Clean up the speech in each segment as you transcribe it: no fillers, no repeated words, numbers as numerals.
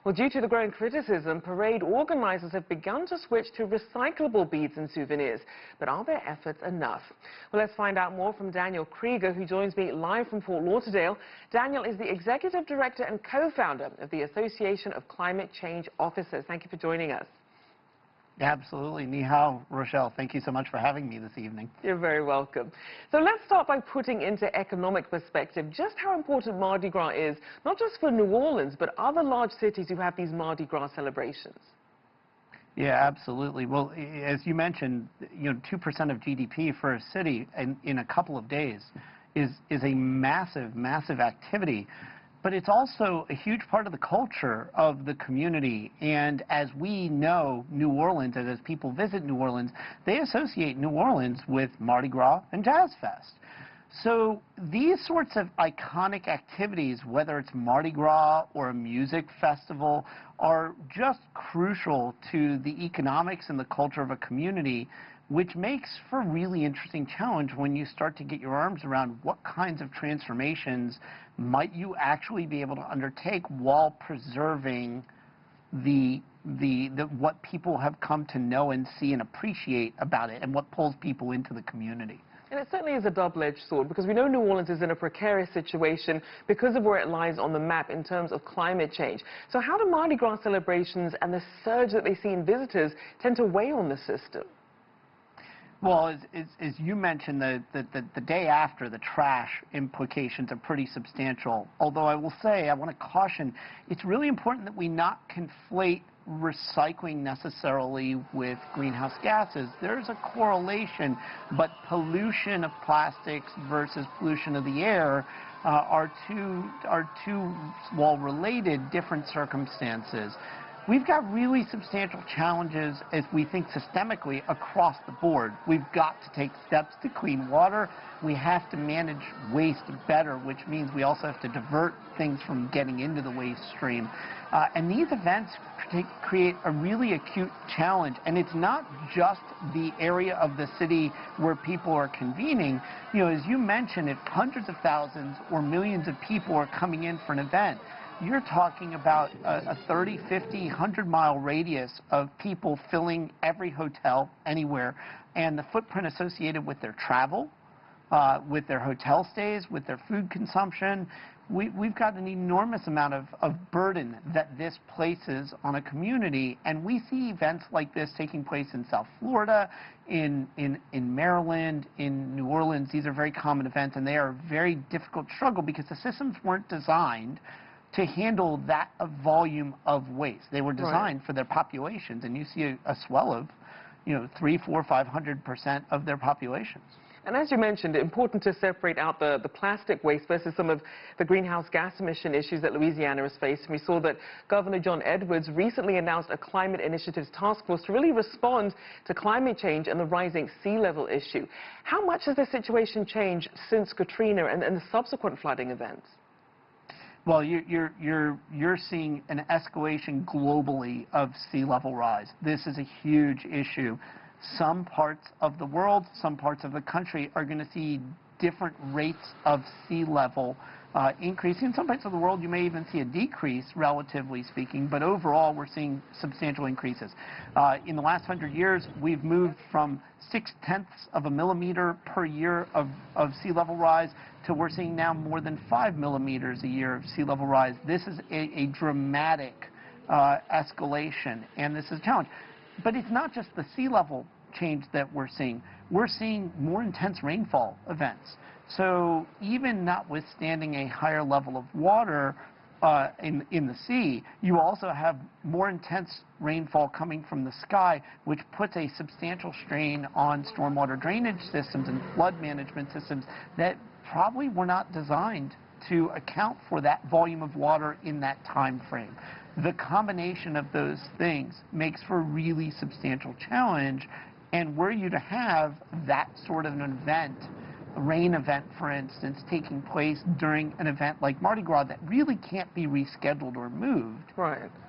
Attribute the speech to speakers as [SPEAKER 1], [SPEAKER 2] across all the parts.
[SPEAKER 1] Well, due to the growing criticism, parade organizers have begun to switch to recyclable beads and souvenirs. But are their efforts enough? Well, let's find out more from Daniel Kreeger, who joins me live from Fort Lauderdale. Daniel is the executive director and co-founder of the Association of Climate Change Officers. Thank you for joining us.
[SPEAKER 2] Absolutely. Ni hao, Rochelle. Thank you so much for having me this evening.
[SPEAKER 1] You're very welcome. So let's start by putting into economic perspective just how important Mardi Gras is, not just for New Orleans, but other large cities who have these Mardi Gras celebrations.
[SPEAKER 2] Yeah, absolutely. Well, as you mentioned, 2% of GDP for a city in a couple of days is a massive, massive activity. But it's also a huge part of the culture of the community. And as we know, New Orleans, and as people visit New Orleans, they associate New Orleans with Mardi Gras and Jazz Fest. So these sorts of iconic activities, whether it's Mardi Gras or a music festival, are just crucial to the economics and the culture of a community, which makes for a really interesting challenge when you start to get your arms around what kinds of transformations might you actually be able to undertake while preserving what people have come to know and see and appreciate about it and what pulls people into the community.
[SPEAKER 1] And it certainly is a double-edged sword, because we know New Orleans is in a precarious situation because of where it lies on the map in terms of climate change. So how do Mardi Gras celebrations and the surge that they see in visitors tend to weigh on the system?
[SPEAKER 2] Well, as you mentioned, the day after, the trash implications are pretty substantial. Although I will say, I want to caution, it's really important that we not conflate recycling necessarily with greenhouse gases. There's a correlation, but pollution of plastics versus pollution of the air are two, while related, different circumstances. We've got really substantial challenges as we think systemically across the board. We've got to take steps to clean water. We have to manage waste better, which means we also have to divert things from getting into the waste stream. And these events create a really acute challenge. And it's not just the area of the city where people are convening. As you mentioned, if hundreds of thousands or millions of people are coming in for an event, you're talking about a 30, 50, 100-mile radius of people filling every hotel anywhere, and the footprint associated with their travel, with their hotel stays, with their food consumption. We've got an enormous amount of burden that this places on a community, and we see events like this taking place in South Florida, in Maryland, in New Orleans. These are very common events, and they are a very difficult struggle because the systems weren't designed to handle that volume of waste. They were designed for their populations, and you see a swell of, 300, 400, 500% of their populations.
[SPEAKER 1] And as you mentioned, important to separate out the plastic waste versus some of the greenhouse gas emission issues that Louisiana has faced. And we saw that Governor John Edwards recently announced a climate initiatives task force to really respond to climate change and the rising sea level issue. How much has the situation changed since Katrina and the subsequent flooding events?
[SPEAKER 2] Well, you're seeing an escalation globally of sea level rise. This is a huge issue. Some parts of the world, some parts of the country are going to see different rates of sea level increasing. In some parts of the world, you may even see a decrease, relatively speaking, but overall, we're seeing substantial increases. In the last 100 years, we've moved from 0.6 of a millimeter per year of sea level rise to we're seeing now more than 5 millimeters a year of sea level rise. This is a dramatic escalation, and this is a challenge. But it's not just the sea level change that we're seeing. We're seeing more intense rainfall events. So even notwithstanding a higher level of water in the sea, you also have more intense rainfall coming from the sky, which puts a substantial strain on stormwater drainage systems and flood management systems that probably were not designed to account for that volume of water in that time frame. The combination of those things makes for a really substantial challenge, and were you to have that sort of an event, a rain event, for instance, taking place during an event like Mardi Gras that really can't be rescheduled or moved,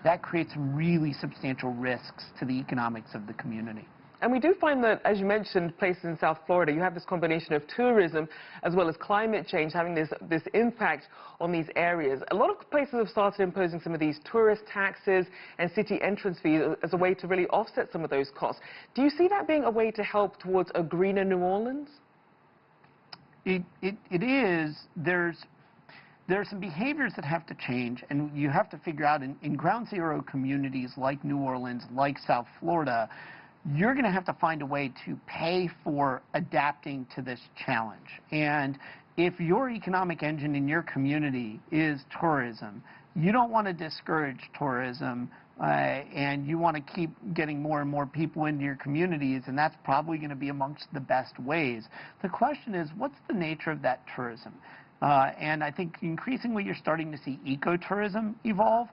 [SPEAKER 2] that creates really substantial risks to the economics of the community.
[SPEAKER 1] And we do find that, as you mentioned, places in South Florida, you have this combination of tourism as well as climate change having this impact on these areas. A lot of places have started imposing some of these tourist taxes and city entrance fees as a way to really offset some of those costs. Do you see that being a way to help towards a greener New Orleans?
[SPEAKER 2] It is. There are some behaviors that have to change, and you have to figure out in ground zero communities like New Orleans, like South Florida, you're going to have to find a way to pay for adapting to this challenge. And if your economic engine in your community is tourism, you don't want to discourage tourism, and you want to keep getting more and more people into your communities, and that's probably going to be amongst the best ways. The question is, what's the nature of that tourism? And I think increasingly you're starting to see ecotourism evolve.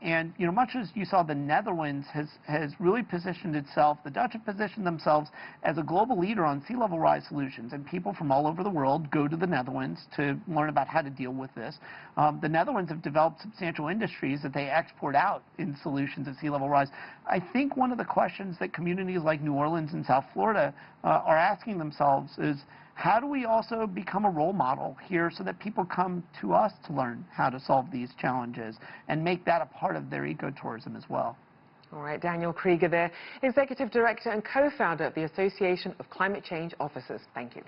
[SPEAKER 2] And, you know, much as you saw the Netherlands has really positioned itself, the Dutch have positioned themselves as a global leader on sea level rise solutions, and people from all over the world go to the Netherlands to learn about how to deal with this. The Netherlands have developed substantial industries that they export out in solutions of sea level rise. I think one of the questions that communities like New Orleans and South Florida are asking themselves is, how do we also become a role model here so that people come to us to learn how to solve these challenges and make that a part of their ecotourism as well?
[SPEAKER 1] All right, Daniel Kreeger there, Executive Director and co-founder of the Association of Climate Change Officers. Thank you.